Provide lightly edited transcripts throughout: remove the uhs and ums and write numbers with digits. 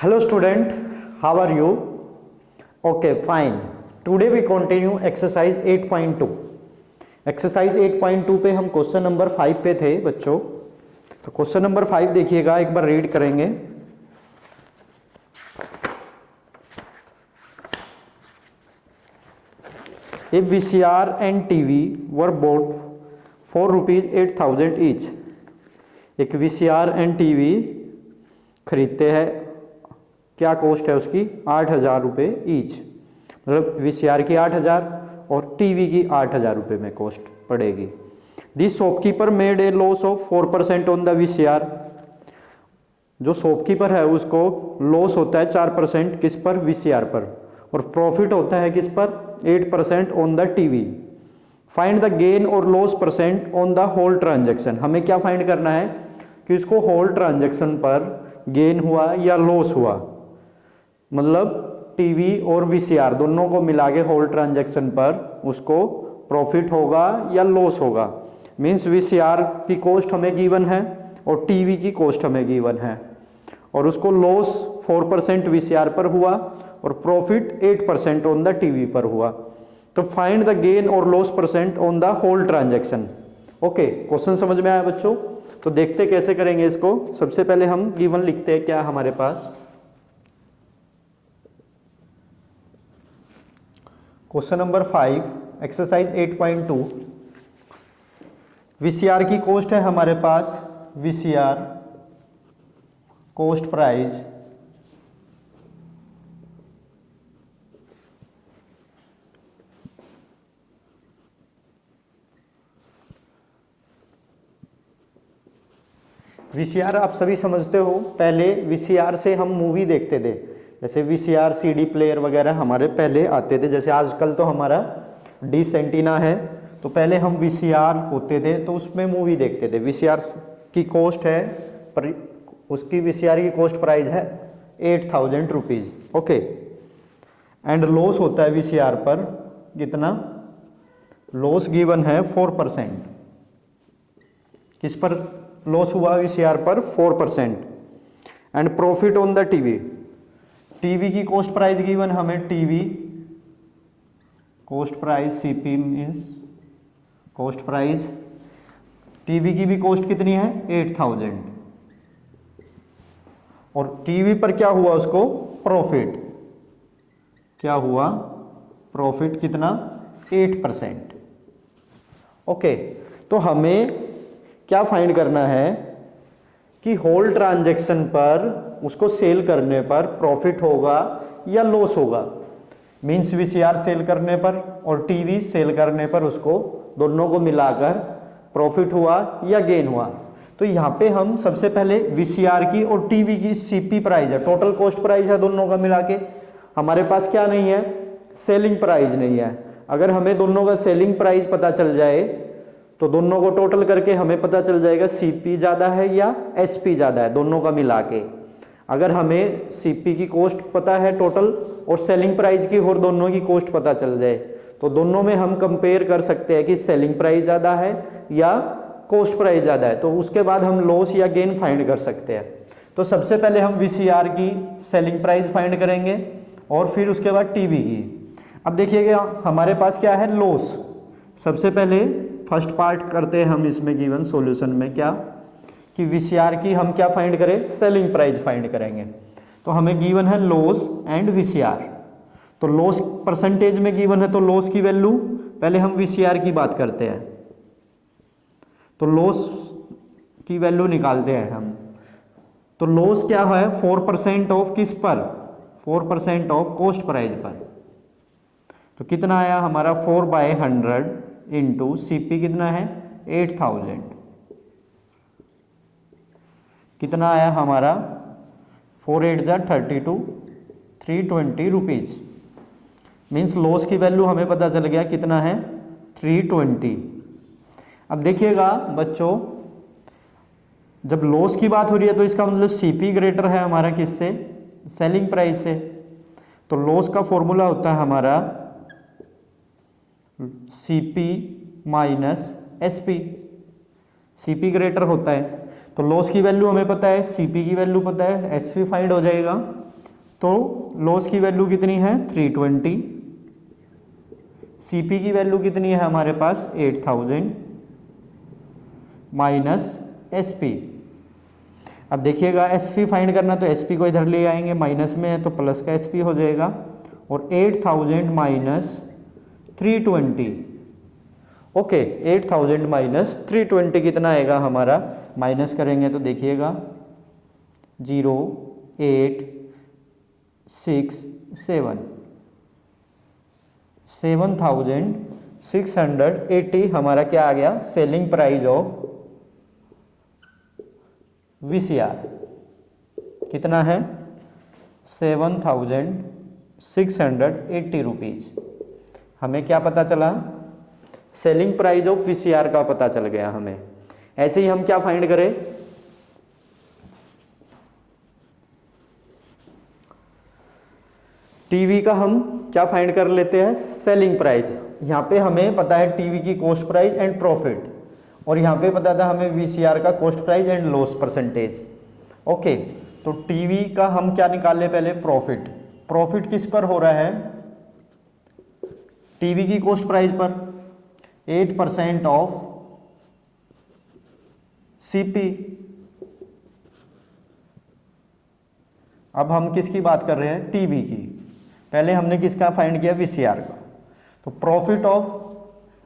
Hello student, how are you? Okay, fine. Today we continue exercise 8.2. Exercise 8.2 पे हम question number 5 पे थे बच्चों। तो क्वेश्चन नंबर 5 देखिएगा, एक बार रीड करेंगे। If VCR and TV were bought for rupees 8,000 each, एक VCR एंड टीवी खरीदते हैं, क्या कॉस्ट है उसकी? 8,000 रुपये ईच। मतलब VCR की 8,000 और टीवी की 8,000 रुपये में कॉस्ट पड़ेगी। This shopkeeper made a loss of 4% on the VCR। जो शॉपकीपर है उसको लॉस होता है 4% किस पर? VCR पर। और प्रॉफिट होता है किस पर? 8% on the TV. Find the gain और loss percent on the whole transaction. हमें क्या फाइंड करना है कि इसको होल ट्रांजेक्शन पर गेन हुआ या लॉस हुआ। मतलब टीवी और VCR दोनों को मिला के होल ट्रांजेक्शन पर उसको प्रॉफिट होगा या लॉस होगा। मीन्स VCR की कॉस्ट हमें गिवन है और टीवी की कॉस्ट हमें गिवन है, और उसको लॉस 4% VCR पर हुआ और प्रॉफिट 8% ऑन द टीवी पर हुआ। तो फाइंड द गेन और loss percent on the whole transaction. Okay, question समझ में आया बच्चों? तो देखते कैसे करेंगे इसको। सबसे पहले हम गिवन लिखते हैं क्या हमारे पास। Question number 5 exercise 8.2। VCR की कॉस्ट है हमारे पास, VCR कॉस्ट प्राइस VCR आप सभी समझते हो, पहले VCR से हम मूवी देखते थे। जैसे VCR CD प्लेयर वगैरह हमारे पहले आते थे। जैसे आजकल तो हमारा डिश एंटीना है, तो पहले हम VCR होते थे तो उसमें मूवी देखते थे। VCR की कॉस्ट है पर उसकी VCR की कॉस्ट प्राइस है 8,000 रुपीज़। ओके, एंड लॉस होता है VCR पर कितना? लॉस गिवन है 4%। किस पर लॉस हुआ? VCR पर 4%। And profit on the TV. TV की कॉस्ट प्राइस गिवन हमें, TV cost price CP means cost price. TV की भी कॉस्ट कितनी है? 8,000। और टीवी पर क्या हुआ? उसको प्रॉफिट क्या हुआ? प्रॉफिट कितना? 8%। ओके, तो हमें क्या फाइंड करना है कि होल ट्रांजैक्शन पर उसको सेल करने पर प्रॉफिट होगा या लॉस होगा। मींस VCR सेल करने पर और टीवी सेल करने पर उसको दोनों को मिलाकर प्रॉफिट हुआ या गेन हुआ। तो यहाँ पे हम सबसे पहले VCR की और टीवी की CP प्राइस है, टोटल कॉस्ट प्राइस है दोनों का मिला के। हमारे पास क्या नहीं है? सेलिंग प्राइस नहीं है। अगर हमें दोनों का सेलिंग प्राइस पता चल जाए तो दोनों को टोटल करके हमें पता चल जाएगा CP ज़्यादा है या SP ज़्यादा है, दोनों का मिला के। अगर हमें CP की कॉस्ट पता है टोटल और सेलिंग प्राइस की और दोनों की कॉस्ट पता चल जाए तो दोनों में हम कंपेयर कर सकते हैं कि सेलिंग प्राइस ज़्यादा है या कॉस्ट प्राइस ज़्यादा है। तो उसके बाद हम लॉस या गेन फाइंड कर सकते हैं। तो सबसे पहले हम VCR की सेलिंग प्राइस फाइंड करेंगे और फिर उसके बाद टीवी की। अब देखिएगा हमारे पास क्या है? लॉस। सबसे पहले फर्स्ट पार्ट करते हैं हम इसमें गिवन सॉल्यूशन में, क्या कि VCR की हम क्या फाइंड करें? सेलिंग प्राइस फाइंड करेंगे। तो हमें गिवन है लॉस एंड VCR। तो लॉस परसेंटेज में गिवन है, तो लॉस की वैल्यू पहले हम VCR की बात करते हैं। तो लॉस की वैल्यू निकालते हैं हम। तो लॉस क्या है? 4% ऑफ किस पर? 4% ऑफ कॉस्ट प्राइस पर। तो कितना आया हमारा? 4/100 इंटू CP कितना है? 8,000। कितना आया हमारा? 4 8 जा 32, 320 रुपीज़। मीन्स लॉस की वैल्यू हमें पता चल गया कितना है? 320। अब देखिएगा बच्चों, जब लॉस की बात हो रही है तो इसका मतलब CP ग्रेटर है हमारा किससे? सेलिंग प्राइस से। तो लॉस का फॉर्मूला होता है हमारा CP minus SP। CP greater होता है तो लॉस की वैल्यू हमें पता है, CP की वैल्यू पता है, SP फाइंड हो जाएगा। तो लॉस की वैल्यू कितनी है 320, सीपी की वैल्यू कितनी है हमारे पास 8000 माइनस एसपी। अब देखिएगा एसपी फाइंड करना तो एसपी को इधर ले आएंगे, माइनस में है तो प्लस का एसपी हो जाएगा, और 8000 माइनस 320। ओके 8000 माइनस 320 कितना आएगा हमारा, माइनस करेंगे तो देखिएगा 0 8 6 7 7680 हमारा क्या आ गया सेलिंग प्राइस ऑफ वीसीआर। कितना है 7680 रुपीज। हमें क्या पता चला, सेलिंग प्राइस ऑफ वीसीआर का पता चल गया हमें। ऐसे ही हम क्या फाइंड करें, टीवी का हम क्या फाइंड कर लेते हैं सेलिंग प्राइस। यहाँ पे हमें पता है टीवी की कॉस्ट प्राइस एंड प्रॉफिट, और यहाँ पे पता था हमें वीसीआर का cost price and loss percentage. Okay तो टीवी का हम क्या निकाल ले पहले प्रॉफिट। प्रॉफिट किस पर हो रहा है, टीवी की कॉस्ट प्राइस पर, 8% ऑफ सीपी। अब हम किसकी बात कर रहे हैं टीवी की, पहले हमने किसका फाइंड किया वीसीआर का। तो प्रॉफिट ऑफ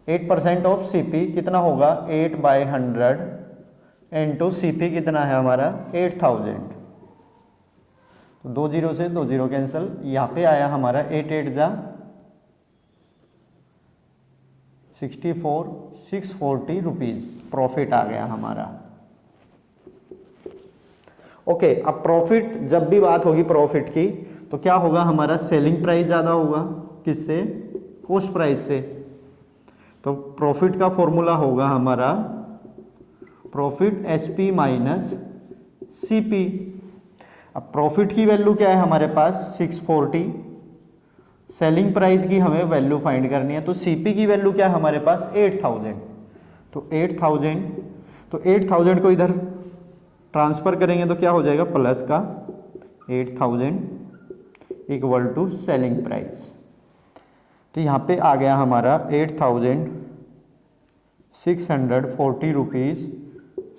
8% ऑफ सीपी कितना होगा 8/100 इंटू सीपी कितना है हमारा 8000। तो 2 0 से 2 0 कैंसिल, यहाँ पे आया हमारा 8 8 जा 64 640 रुपीज प्रॉफिट आ गया हमारा। ओके अब प्रॉफिट जब भी बात होगी प्रॉफिट की तो क्या होगा हमारा सेलिंग प्राइस ज़्यादा होगा किससे, कॉस्ट प्राइस से। तो प्रॉफिट का फॉर्मूला होगा हमारा प्रॉफिट एसपी माइनस सीपी। अब प्रॉफिट की वैल्यू क्या है हमारे पास 640, सेलिंग प्राइस की हमें वैल्यू फाइंड करनी है, तो सीपी की वैल्यू क्या है हमारे पास 8000। तो 8000 को इधर ट्रांसफर करेंगे तो क्या हो जाएगा प्लस का 8000 इक्वल टू सेलिंग प्राइस। तो यहाँ पे आ गया हमारा 8640 rupees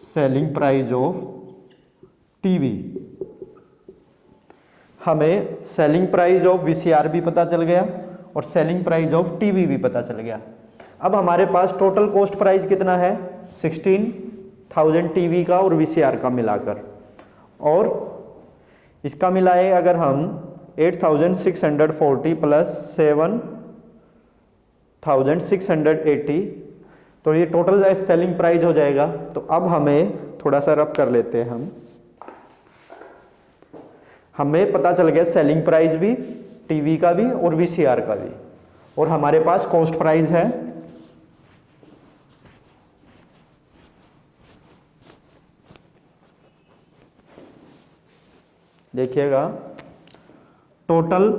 selling price of TV. हमें सेलिंग प्राइस ऑफ वीसीआर भी पता चल गया और सेलिंग प्राइस ऑफ टीवी भी पता चल गया। अब हमारे पास टोटल कॉस्ट प्राइस कितना है 16000 टीवी का और वीसीआर का मिलाकर, और इसका मिलाए अगर हम 8640 प्लस 7680 तो ये टोटल सेलिंग प्राइस हो जाएगा। तो अब हमें थोड़ा सा रब कर लेते हैं हमें पता चल गया सेलिंग प्राइस भी टीवी का भी और वीसीआर का भी, और हमारे पास कॉस्ट प्राइस है देखिएगा टोटल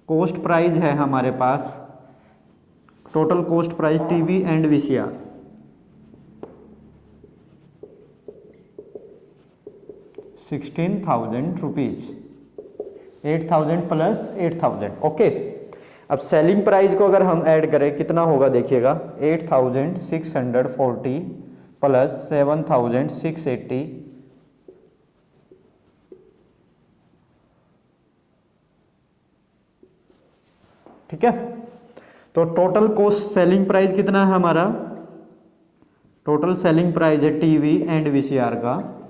कॉस्ट प्राइस है हमारे पास, total cost price TV and VCR 16,000 rupees, 8000 plus 8000। Okay अब सेलिंग प्राइस को अगर हम ऐड करें कितना होगा देखिएगा 8640 प्लस 7680, ठीक है। तो टोटल कॉस्ट सेलिंग प्राइस कितना है हमारा, टोटल सेलिंग प्राइस है टीवी एंड वीसीआर का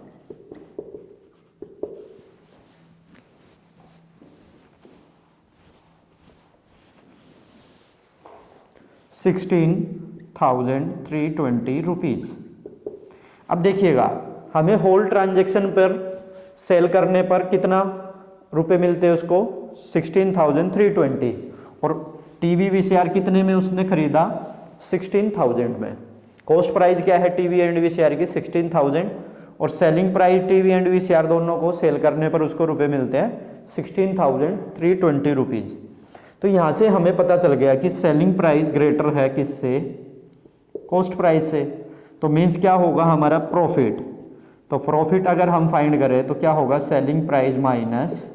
16,320 रुपीज। अब देखिएगा हमें होल ट्रांजैक्शन पर सेल करने पर कितना रुपए मिलते हैं उसको 16,320, और टीवी वीसीआर कितने में उसने खरीदा 16,000 में। कॉस्ट प्राइस क्या है टीवी एंड वीसीआर की 16,000, और selling price TV and VCR दोनों को सेल करने पर उसको रुपए मिलते हैं 16,320 रुपीज। तो यहाँ से हमें पता चल गया कि सेलिंग प्राइस ग्रेटर है किससे, कॉस्ट प्राइस से। तो मीन्स क्या होगा हमारा प्रॉफिट, तो प्रॉफिट अगर हम फाइंड करें तो क्या होगा, selling price minus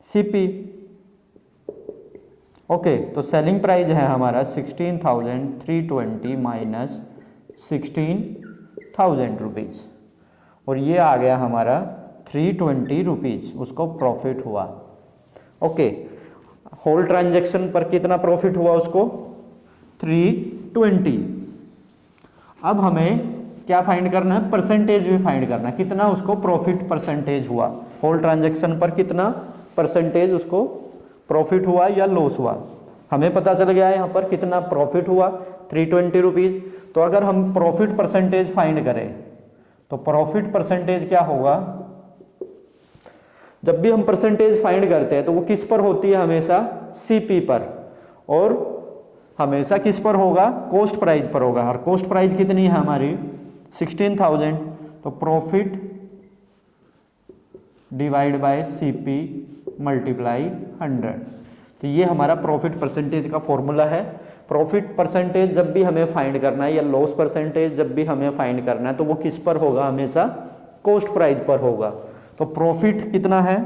CP. Okay, तो सेलिंग प्राइस है हमारा 16,320 माइनस 16,000 रुपीज़, और ये आ गया हमारा 320 रुपीज़, उसको प्रॉफिट हुआ। ओके, होल ट्रांजैक्शन पर कितना प्रॉफिट हुआ उसको, 320। अब हमें क्या फाइंड करना है, परसेंटेज भी फाइंड करना है, कितना उसको प्रॉफिट परसेंटेज हुआ, होल ट्रांजैक्शन पर कितना परसेंटेज उसको प्रॉफिट हुआ या लॉस हुआ। हमें पता चल गया है यहाँ पर कितना प्रॉफिट हुआ, 320 रुपीज़। तो अगर हम प्रॉफिट परसेंटेज फाइंड करें तो प्रॉफिट परसेंटेज क्या होगा, जब भी हम परसेंटेज फाइंड करते हैं तो वो किस पर होती है, हमेशा सीपी पर, और हमेशा किस पर होगा, कॉस्ट प्राइस पर होगा। और कॉस्ट प्राइस कितनी है हमारी 16,000, तो profit divide by CP multiply 100। तो ये हमारा प्रॉफिट परसेंटेज का फॉर्मूला है। प्रॉफिट परसेंटेज जब भी हमें फाइंड करना है या लॉस परसेंटेज जब भी हमें फाइंड करना है तो वो किस पर होगा, हमेशा कॉस्ट प्राइस पर होगा। तो प्रॉफिट कितना है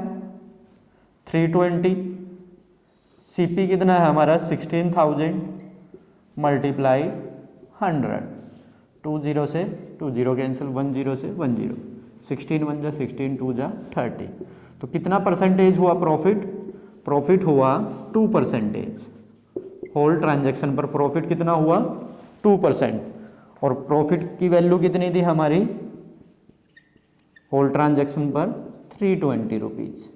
320, सीपी कितना है हमारा 16,000 मल्टीप्लाई 100, 20 से 20 कैंसिल, 10 से 10, 16 1 जा 16, 2 जा 30। तो कितना परसेंटेज हुआ प्रॉफिट, प्रॉफिट हुआ 2%। होल ट्रांजैक्शन पर प्रॉफिट कितना हुआ 2%, और प्रॉफिट की वैल्यू कितनी थी हमारी होल ट्रांजैक्शन पर 320 रुपीज़।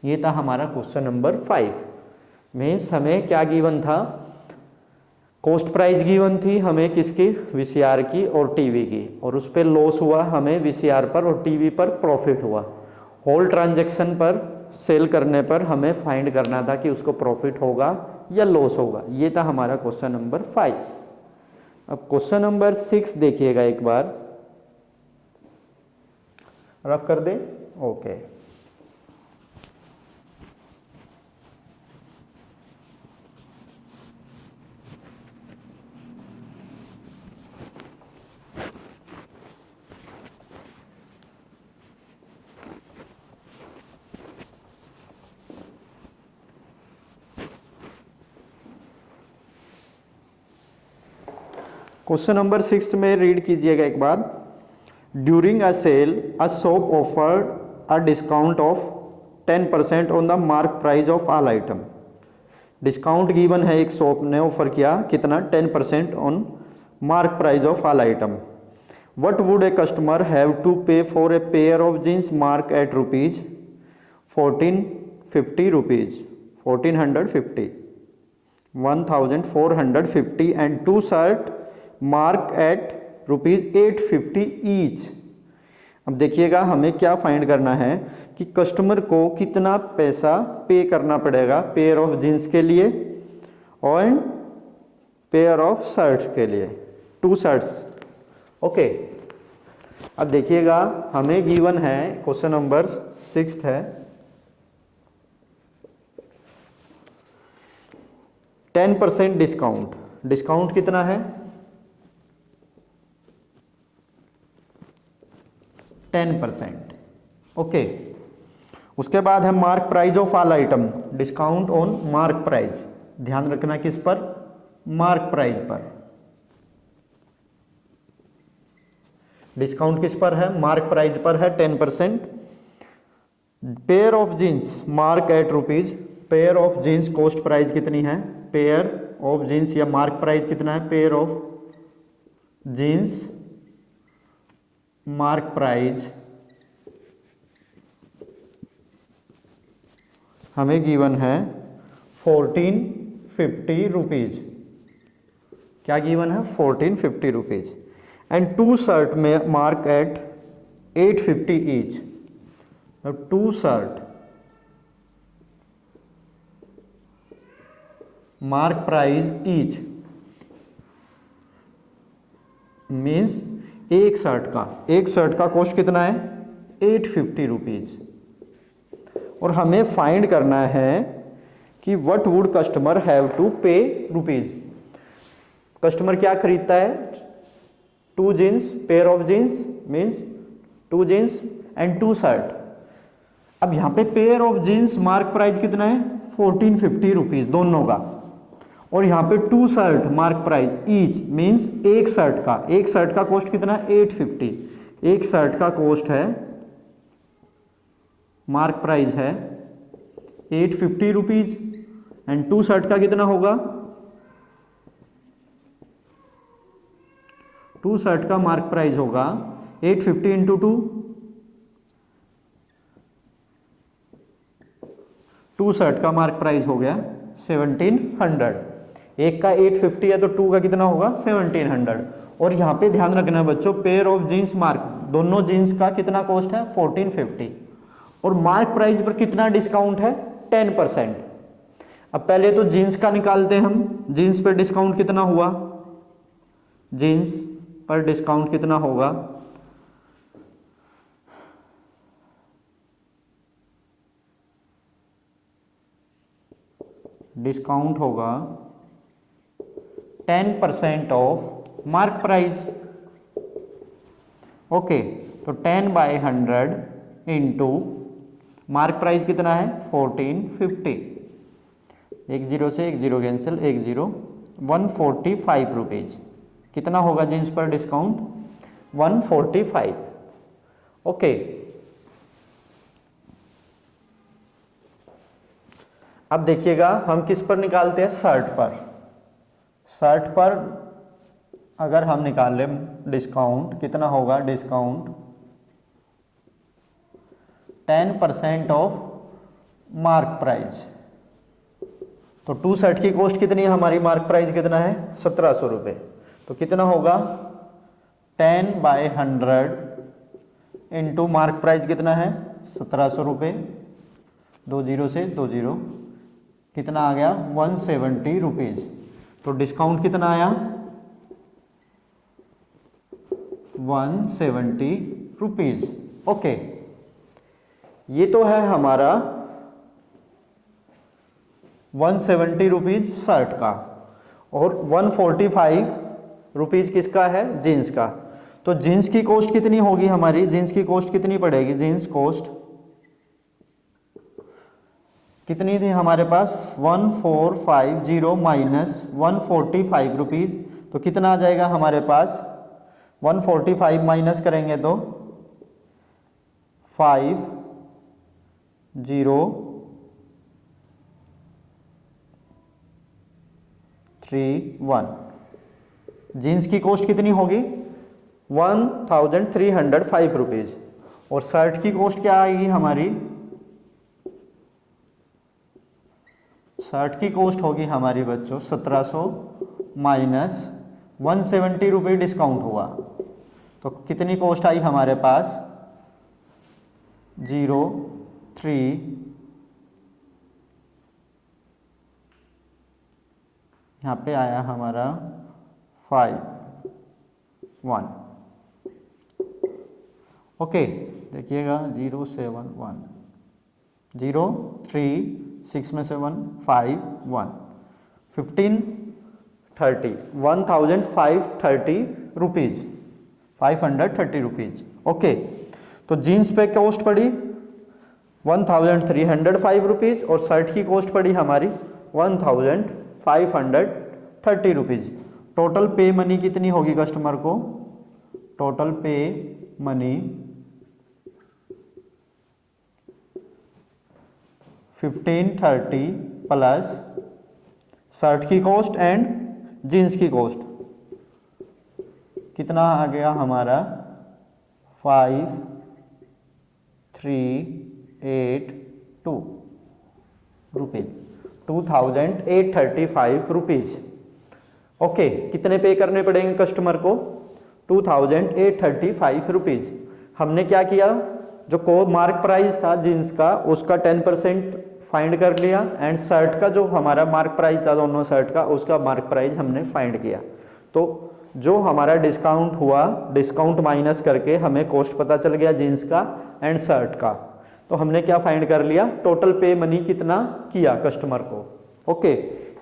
ये था हमारा क्वेश्चन नंबर 5। मीन्स हमें क्या गिवन था, कॉस्ट प्राइस गिवन थी हमें किसकी, वीसीआर की और टीवी की, और उस पर लॉस हुआ हमें वीसीआर पर और टीवी पर प्रॉफिट हुआ। होल ट्रांजैक्शन पर सेल करने पर हमें फाइंड करना था कि उसको प्रॉफिट होगा या लॉस होगा। ये था हमारा क्वेश्चन नंबर 5। अब क्वेश्चन नंबर 6 देखिएगा एक बार, रफ कर दे। ओके, क्वेश्चन नंबर 6 में रीड कीजिएगा एक बार। During a sale a shop offered a discount of 10% on the mark price of all item. Discount given है, एक शॉप ने ऑफर किया कितना, 10% on mark price of all item. What would a customer have to pay for a pair of jeans mark at rupees 1450 rupees 1450 1450 and two shirt mark at rupees 850 each. अब देखिएगा हमें क्या find करना है कि customer को कितना पैसा पे करना पड़ेगा पेयर ऑफ जीन्स के लिए और पेयर ऑफ शर्ट्स के लिए, 2 शर्ट्स। ओके, अब देखिएगा हमें गिवन है, क्वेश्चन नंबर 6 है, 10% डिस्काउंट। डिस्काउंट कितना है 10%। ओके, उसके बाद है mark price of all item, discount on mark price. ध्यान रखना किस पर, मार्क प्राइस पर। डिस्काउंट किस पर है, मार्क प्राइस पर है 10%। Pair of jeans mark at rupees, pair of jeans cost price कितनी है, पेयर ऑफ जीन्स या मार्क प्राइस कितना है, pair of jeans mark price हमें गिवन है 1450 रुपीज। क्या गिवन है 1450 रुपीज। एंड 2 शर्ट में mark at 850 each. 2 shirt mark price each means एक शर्ट का कॉस्ट कितना है 850 रुपीज। और हमें फाइंड करना है कि what would customer have to pay rupees. Customer क्या खरीदता है 2 jeans, pair of jeans means 2 jeans and 2 shirt. अब यहाँ पे pair of jeans mark price कितना है 1450 रुपीज दोनों का, और यहाँ पे 2 shirt mark price each means एक शर्ट का कॉस्ट कितना है 850। एक शर्ट का कॉस्ट है मार्क प्राइस है 850 रुपीज एंड 2 शर्ट का कितना होगा, 2 शर्ट का मार्क प्राइस होगा 850 इंटू 2 शर्ट का मार्क प्राइस हो गया 1700। एक का 850 है तो 2 का कितना होगा 1700। और यहाँ पे ध्यान रखना बच्चों, पेयर ऑफ जीन्स मार्क दोनों जीन्स का कितना कॉस्ट है 1450 और मार्क प्राइस पर कितना डिस्काउंट है 10%। अब पहले तो जीन्स का निकालते हैं हम, जीन्स पर डिस्काउंट कितना हुआ, जीन्स पर डिस्काउंट कितना होगा, डिस्काउंट होगा 10% ऑफ मार्क प्राइस। ओके, तो 10/100 इंटू मार्क प्राइस कितना है 1450, एक जीरो से एक जीरो कैंसिल, एक जीरो, 145 रुपीज। कितना होगा जीन्स पर डिस्काउंट 145। ओके, अब देखिएगा हम किस पर निकालते हैं, शर्ट पर। शर्ट पर अगर हम निकाल लें डिस्काउंट कितना होगा, डिस्काउंट 10% ऑफ मार्क प्राइस। तो 2 शर्ट की कॉस्ट कितनी है हमारी, मार्क प्राइस कितना है 1700 रुपये, तो कितना होगा 10/100 इंटू मार्क प्राइस कितना है 1700 रुपये, 2 जीरो से 2 जीरो, कितना आ गया 170 रुपीज। तो डिस्काउंट कितना आया 170 रुपीज। ओके, ये तो है हमारा 170 रुपीज शर्ट का और 145 रुपीज किसका है, जीन्स का। तो जीन्स की कॉस्ट कितनी होगी हमारी, जीन्स की कॉस्ट कितनी पड़ेगी, जीन्स कॉस्ट कितनी थी हमारे पास 1450 माइनस 145 रुपीज, तो कितना आ जाएगा हमारे पास 145 माइनस करेंगे तो 5031। जीन्स की कॉस्ट कितनी होगी 1305 रुपीज और शर्ट की कॉस्ट क्या आएगी हमारी, शर्ट की कॉस्ट होगी हमारी बच्चों 1700 माइनस 170 रुपये डिस्काउंट हुआ, तो कितनी कॉस्ट आई हमारे पास 03 यहाँ पे आया हमारा 51। ओके, देखिएगा 071 036 में से 151 1530 1530 रुपीज 530 रुपीज। ओके, तो जीन्स पे कॉस्ट पड़ी 1305 रुपीज और शर्ट की कॉस्ट पड़ी हमारी 1530 रुपीज। टोटल पे मनी कितनी होगी कस्टमर को, टोटल पे मनी 1530 प्लस शर्ट की कॉस्ट एंड जीन्स की कॉस्ट कितना आ गया हमारा 5382 रुपीज, 2835 रुपीज। ओके, कितने पे करने पड़ेंगे कस्टमर को 2835 रुपीज। हमने क्या किया, जो को मार्क प्राइस था जीन्स का उसका 10% फाइंड कर लिया एंड शर्ट का जो हमारा मार्क प्राइस था दोनों शर्ट का उसका मार्क प्राइस हमने फाइंड किया। तो जो हमारा डिस्काउंट हुआ, डिस्काउंट माइनस करके हमें कॉस्ट पता चल गया जीन्स का एंड शर्ट का, तो हमने क्या फाइंड कर लिया, टोटल पे मनी कितना किया कस्टमर को। ओके,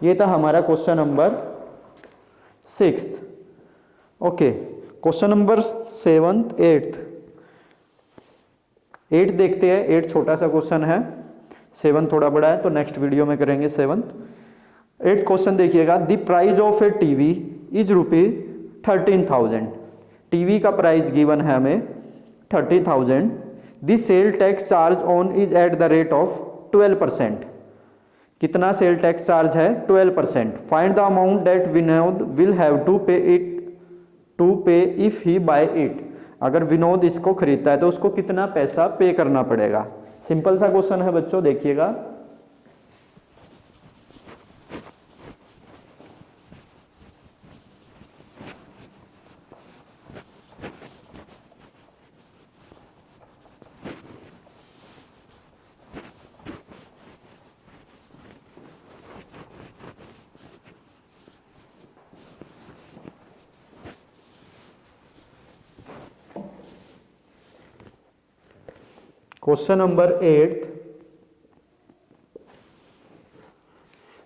ये था हमारा question number 6। Okay, question number 7th 8th 8 देखते हैं। 8 छोटा सा क्वेश्चन है, 7 थोड़ा बड़ा है, तो नेक्स्ट वीडियो में करेंगे 7th। 8th क्वेश्चन देखिएगा, the price of a TV is ₹13,000। TV का प्राइस गिवन है हमें 30,000। The sale tax charge on is at the rate of 12%। कितना सेल टैक्स चार्ज है? 12%। Find the amount that Vinod will have to pay if he buy it. अगर विनोद इसको खरीदता है तो उसको कितना पैसा पे करना पड़ेगा। सिंपल सा क्वेश्चन है बच्चों, देखिएगा। Question number 8th,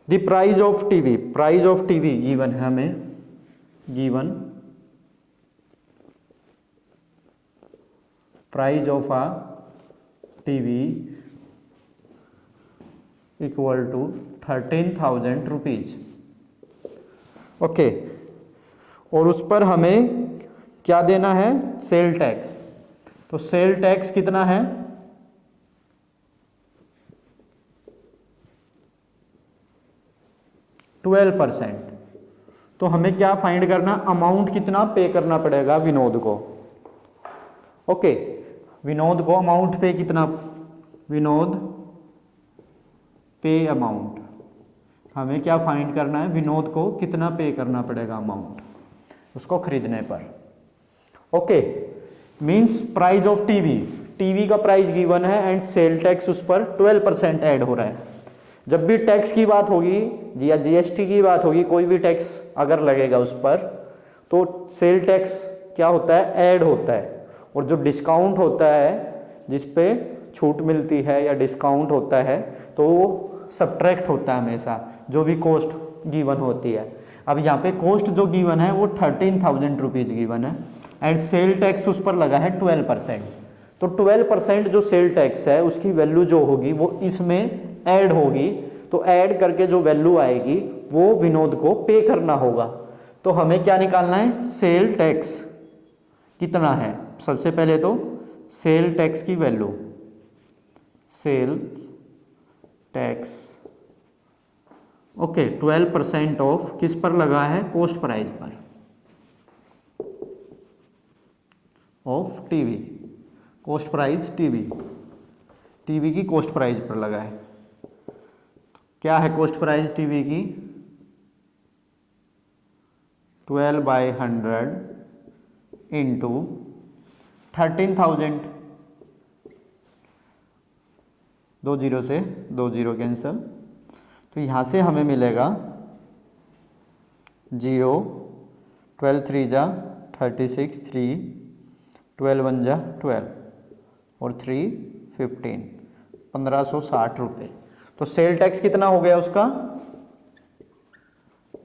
the price of TV. Price of TV given है हमें, given price of a TV equal to 13,000 rupees. Okay, और उस पर हमें क्या देना है? Sale tax. तो सेल टैक्स कितना है? 12%। तो हमें क्या फाइंड करना? अमाउंट कितना पे करना पड़ेगा विनोद को। ओके, विनोद को अमाउंट पे कितना? विनोद पे अमाउंट हमें क्या फाइंड करना है? विनोद को कितना पे करना पड़ेगा अमाउंट उसको खरीदने पर। Okay, means price of TV, TV का प्राइस गिवन है एंड सेल टैक्स उस पर 12% ऐड हो रहा है। जब भी टैक्स की बात होगी या जीएसटी की बात होगी, कोई भी टैक्स अगर लगेगा उस पर, तो सेल टैक्स क्या होता है? ऐड होता है। और जो डिस्काउंट होता है, जिस पे छूट मिलती है या डिस्काउंट होता है, तो वो सब्ट्रैक्ट होता है हमेशा, जो भी कॉस्ट गिवन होती है। अब यहाँ पे कॉस्ट जो गिवन है वो 13,000 रुपीज़ गिवन है एंड सेल टैक्स उस पर लगा है 12%। तो 12% जो सेल टैक्स है उसकी वैल्यू जो होगी वो इसमें ऐड होगी। तो ऐड करके जो वैल्यू आएगी वो विनोद को पे करना होगा। तो हमें क्या निकालना है? सेल टैक्स कितना है। सबसे पहले तो सेल टैक्स की value, sale tax okay 12% of किस पर लगा है? कॉस्ट प्राइस पर of TV. Cost price TV, TV की कॉस्ट प्राइस पर लगा है। क्या है कॉस्ट प्राइस टीवी की? 12/100 इंटू 13,000। 2 जीरो से 2 जीरो कैंसिल, तो यहाँ से हमें मिलेगा 0, 12 3 जा 36, 3 12 1 जा 12 और 3 15, 1560 रुपये। तो सेल टैक्स कितना हो गया उसका?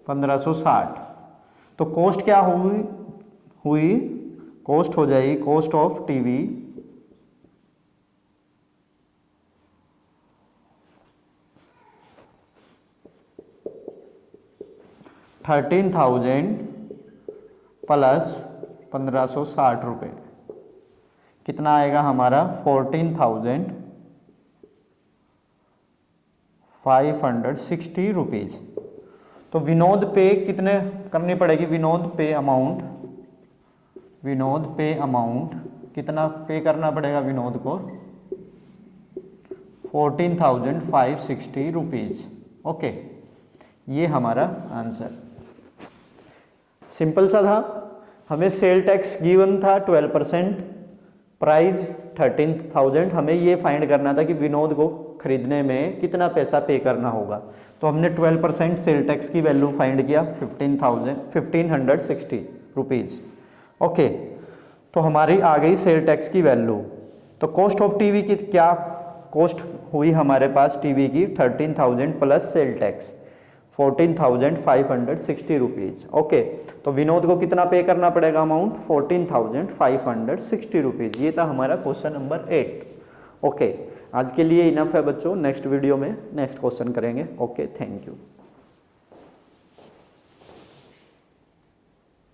1560। तो कॉस्ट क्या हुई? कॉस्ट हो जाएगी, कॉस्ट ऑफ टीवी $13,000 प्लस 1560 रुपये। कितना आएगा हमारा? 14,560 रुपीज़। तो विनोद पे कितने करनी पड़ेगी? विनोद पे अमाउंट कितना पे करना पड़ेगा विनोद को? 14,560 रुपीज़। ओके, ये हमारा आंसर। सिंपल सा था। हमें सेल टैक्स गिवन था 12%, प्राइस 13,000। हमें ये फाइंड करना था कि विनोद को खरीदने में कितना पैसा पे करना होगा। तो हमने 12% सेल टैक्स की वैल्यू फाइंड किया 1560 रुपीज़। ओके, तो हमारी आ गई सेल टैक्स की वैल्यू। तो कॉस्ट ऑफ टीवी की क्या कॉस्ट हुई हमारे पास? टीवी की 13,000 plus sale tax 14,560 rupees. Okay, तो विनोद को कितना पे करना पड़ेगा अमाउंट? 14,560 रुपीज़। ये था हमारा क्वेश्चन नंबर 8। ओके, आज के लिए इनफ है बच्चों, नेक्स्ट वीडियो में नेक्स्ट क्वेश्चन करेंगे। Okay, thank you.